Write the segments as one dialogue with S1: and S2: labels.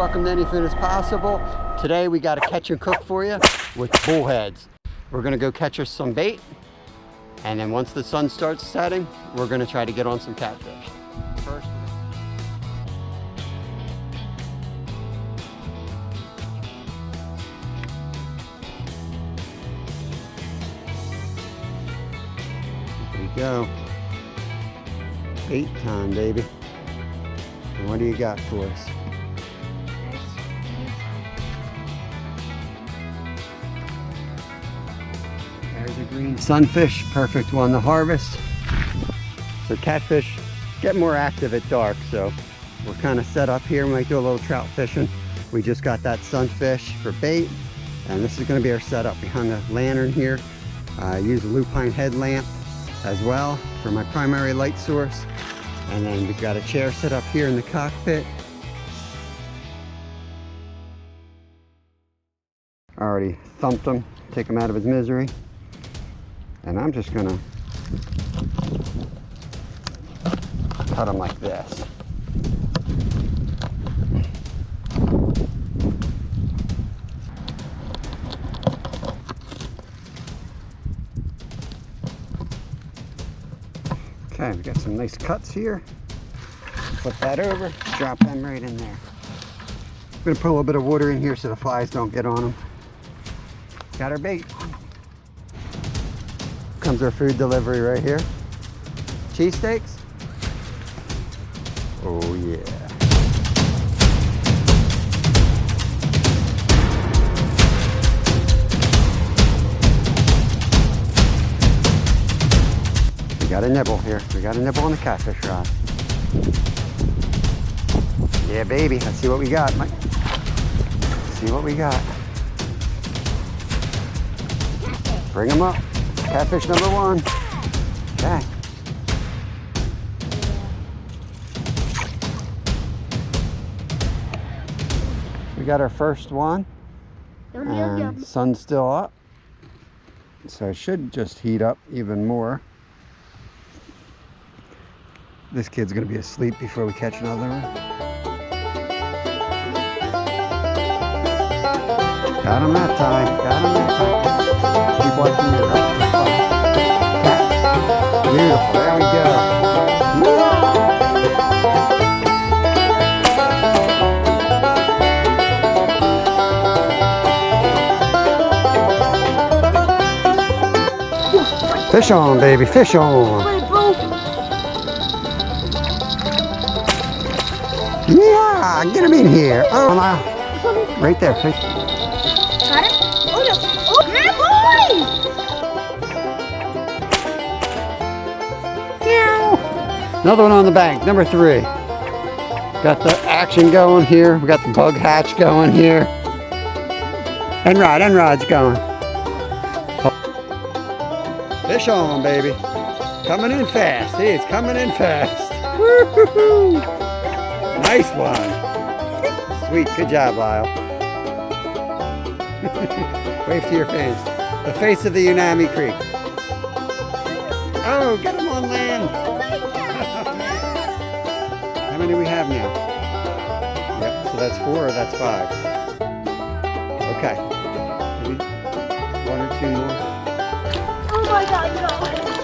S1: welcome to Anything Is Possible. Today we got a catch and cook for you with bullheads. We're gonna go catch us some bait, and then once the sun starts setting, we're gonna try to get on some catfish. First, here we go. Bait time, baby. And what do you got for us? There's a green sunfish, perfect one to harvest. So catfish get more active at dark, so we're kind of set up here. We might do a little trout fishing. We just got that sunfish for bait, and this is going to be our setup. Behind the lantern here, I use a lupine headlamp as well for my primary light source. And then we've got a chair set up here in the cockpit. I already thumped him, take him out of his misery. And I'm just gonna cut him like this. Okay, we got some nice cuts here. Flip that over, drop them right in there. I'm gonna put a little bit of water in here so the flies don't get on them. Got our bait. Comes our food delivery right here. Cheesesteaks. Oh yeah. We got a nibble here. We got a nibble on the catfish rod. Yeah, baby. Let's see what we got, Mike. See what we got. Bring them up. Catfish number one. Okay. We got our first one. And sun's still up. So it should just heat up even more. This kid's gonna be asleep before we catch another one. Got him that time. Got him that time. Keep watching your right. Beautiful. There we go. Fish on, baby. Fish on. Yeah, get him in here. Oh, wow. Right there. Right.
S2: Got it? Oh, no. Oh, man, boy!
S1: Meow. Another one on the bank, number 3. Got the action going here. We got the bug hatch going here. Rod's going. Fish on, baby. Coming in fast. See, it's coming in fast. Woo-hoo-hoo. Nice one. Sweet. Good job, Lyle. Wave to your fans. The face of the Unami Creek. Oh, get him on land. How many do we have now? Yep, so that's 4 or that's 5. Okay. Maybe 1 or 2 more.
S2: Oh my God,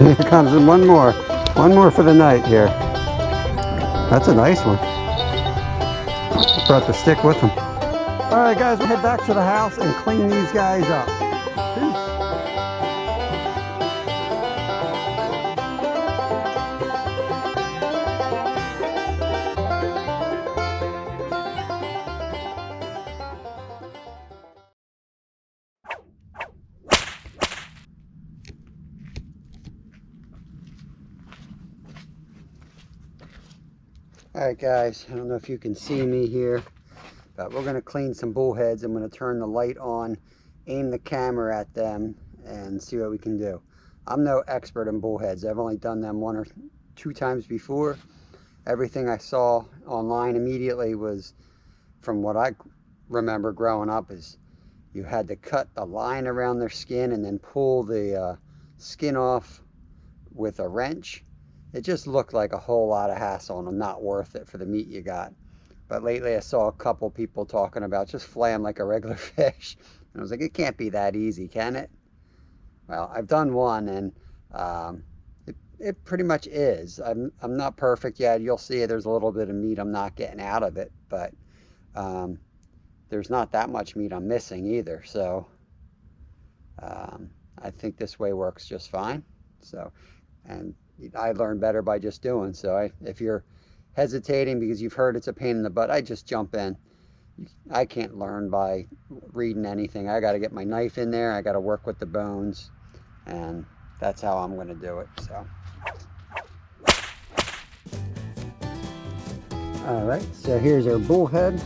S2: no.
S1: Here comes one more. One more for the night here. That's a nice one. Brought the stick with him. All right, guys, we'll head back to the house and clean these guys up. Peace. All right, guys, I don't know if you can see me here, but we're gonna clean some bullheads. I'm gonna turn the light on, aim the camera at them, and see what we can do. I'm no expert in bullheads. I've only done them 1 or 2 times before. Everything I saw online immediately was, from what I remember growing up, is you had to cut the line around their skin and then pull the skin off with a wrench. It just looked like a whole lot of hassle and not worth it for the meat you got. But lately I saw a couple people talking about just flay them like a regular fish. And I was like, it can't be that easy, can it? Well, I've done one, and it pretty much is. I'm not perfect yet. You'll see there's a little bit of meat I'm not getting out of it, but there's not that much meat I'm missing either. So I think this way works just fine. So, and I learn better by just doing. So if you're hesitating because you've heard it's a pain in the butt, I just jump in. I can't learn by reading anything. I got to get my knife in there. I got to work with the bones, and that's how I'm going to do it. So, all right. So here's our bullhead.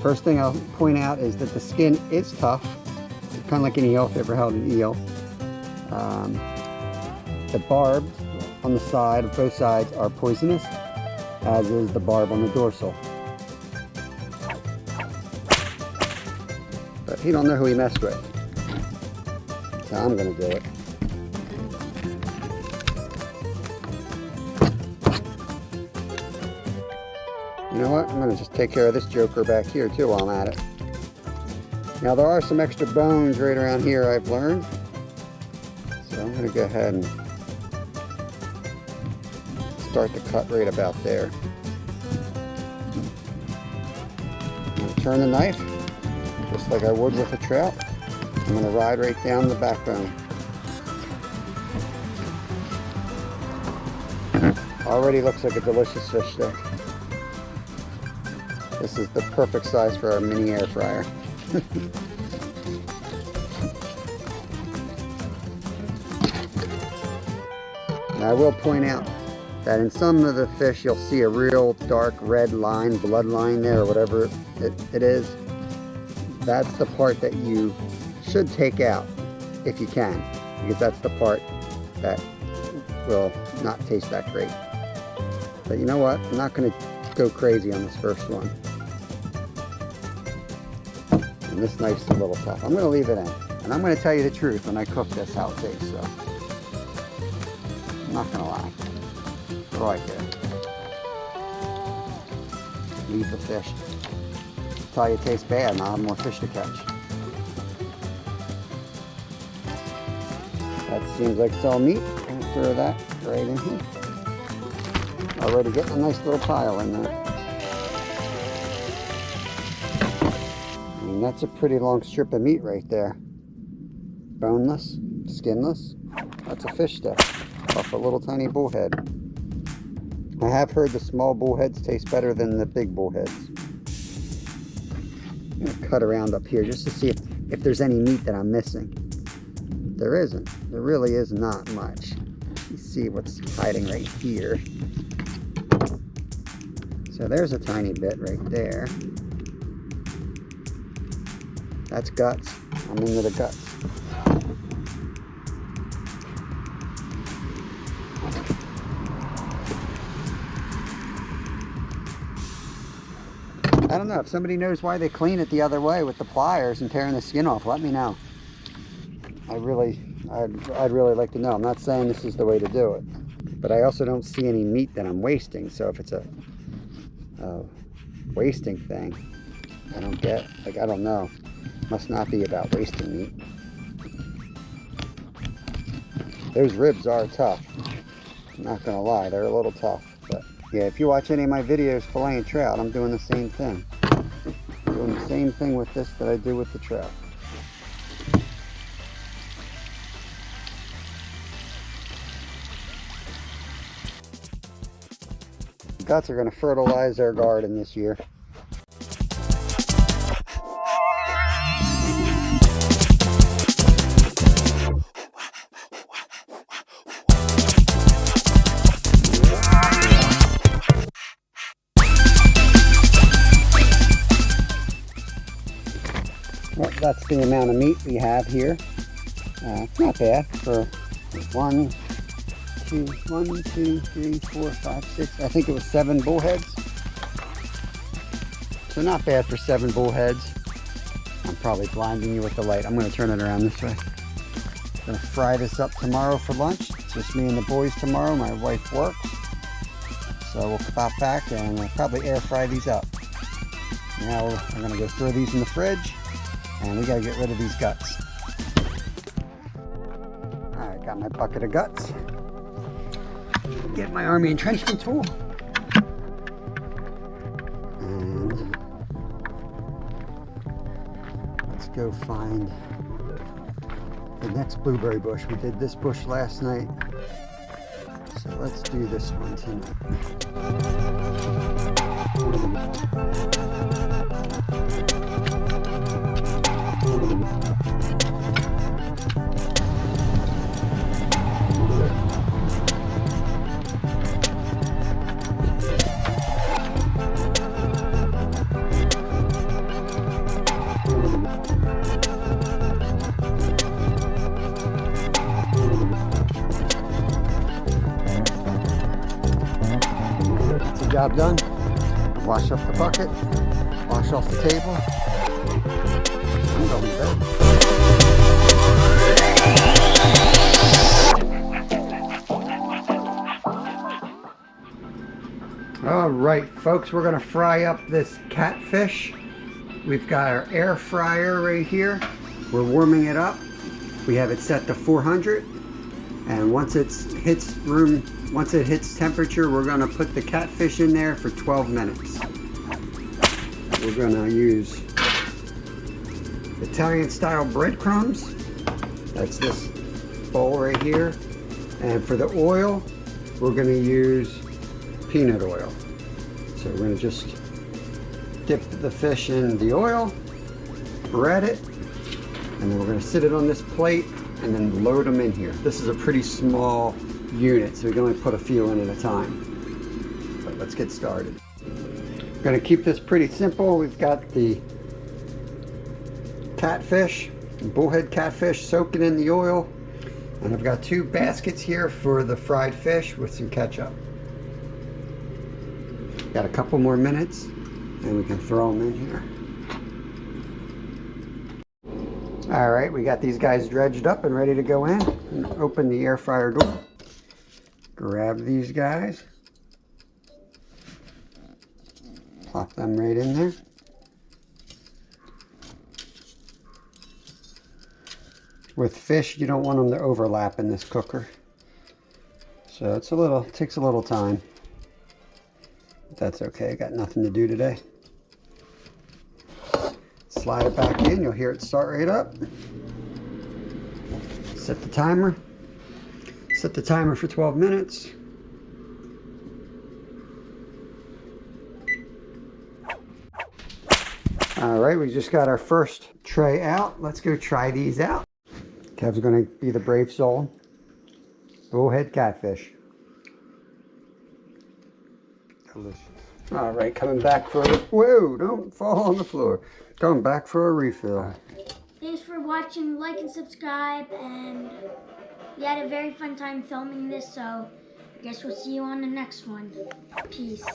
S1: First thing I'll point out is that the skin is tough. It's kind of like an eel, if you ever held an eel. The barbs on the side of both sides are poisonous, as is the barb on the dorsal. But he don't know who he messed with, so I'm gonna do it. You know what? I'm gonna just take care of this joker back here too while I'm at it. Now there are some extra bones right around here, I've learned. So I'm gonna go ahead and start the cut right about there. I'm gonna turn the knife, just like I would with a trout. I'm gonna ride right down the backbone. Already looks like a delicious fish stick. This is the perfect size for our mini air fryer. Now I will point out that in some of the fish you'll see a real dark red line, blood line there, or whatever it is. That's the part that you should take out if you can, because that's the part that will not taste that great. But you know what? I'm not going to go crazy on this first one. And this knife's a little tough. I'm going to leave it in. And I'm going to tell you the truth when I cook this, how it tastes. So I'm not going to lie. What do I care? Leave the fish. Tell you it tastes bad, and I'll have more fish to catch. That seems like it's all meat. I'll throw that right in here. Already getting a nice little pile in there. I mean, that's a pretty long strip of meat right there. Boneless, skinless. That's a fish stick off a little tiny bullhead. I have heard the small bullheads taste better than the big bullheads. I'm going to cut around up here just to see if there's any meat that I'm missing. There isn't. There really is not much. You see what's hiding right here. So there's a tiny bit right there. That's guts. I'm into the guts. I don't know, if somebody knows why they clean it the other way with the pliers and tearing the skin off, let me know. I'd really like to know. I'm not saying this is the way to do it, but I also don't see any meat that I'm wasting. So if it's a wasting thing, I don't get, like, I don't know. Must not be about wasting meat. Those ribs are tough. I'm not gonna lie, they're a little tough. But yeah, if you watch any of my videos filleting trout, I'm doing the same thing. I'm doing the same thing with this that I do with the trout. Guts are going to fertilize our garden this year. Well, that's the amount of meat we have here. Not bad for 1, 2, 3, 4, 5, 6. I think it was 7 bullheads. So not bad for 7 bullheads. I'm probably blinding you with the light. I'm going to turn it around this way. I'm going to fry this up tomorrow for lunch. It's just me and the boys tomorrow. My wife works. So we'll pop back and we'll probably air fry these up. Now I'm gonna go throw these in the fridge, and we gotta get rid of these guts. All right, got my bucket of guts. Get my army entrenchment tool. And let's go find the next blueberry bush. We did this bush last night, so let's do this one tonight. Job done. Wash up the bucket, wash off the table. I'm going to bed. All right, folks, we're going to fry up this catfish. We've got our air fryer right here. We're warming it up. We have it set to 400, and once it hits temperature, we're going to put the catfish in there for 12 minutes. We're going to use Italian style breadcrumbs. That's this bowl right here. And for the oil, we're going to use peanut oil. So we're going to just dip the fish in the oil, bread it, and then we're going to sit it on this plate and then load them in here. This is a pretty small unit, so we can only put a few in at a time. But let's get started. We're going to keep this pretty simple. We've got the catfish, bullhead catfish, soaking in the oil, and I've got 2 baskets here for the fried fish with some ketchup. Got a couple more minutes and we can throw them in here. All right, we got these guys dredged up and ready to go in. And open the air fryer door. Grab these guys, plop them right in there. With fish, you don't want them to overlap in this cooker, so it takes a little time. But that's okay, got nothing to do today. Slide it back in, you'll hear it start right up. Set the timer. Set the timer for 12 minutes. All right, we just got our first tray out. Let's go try these out. Kev's gonna be the brave soul. Bullhead catfish. Delicious. All right, coming back for a, whoa, don't fall on the floor. Coming back for a refill.
S2: Thanks for watching, like and subscribe, and we had a very fun time filming this, so I guess we'll see you on the next one. Peace.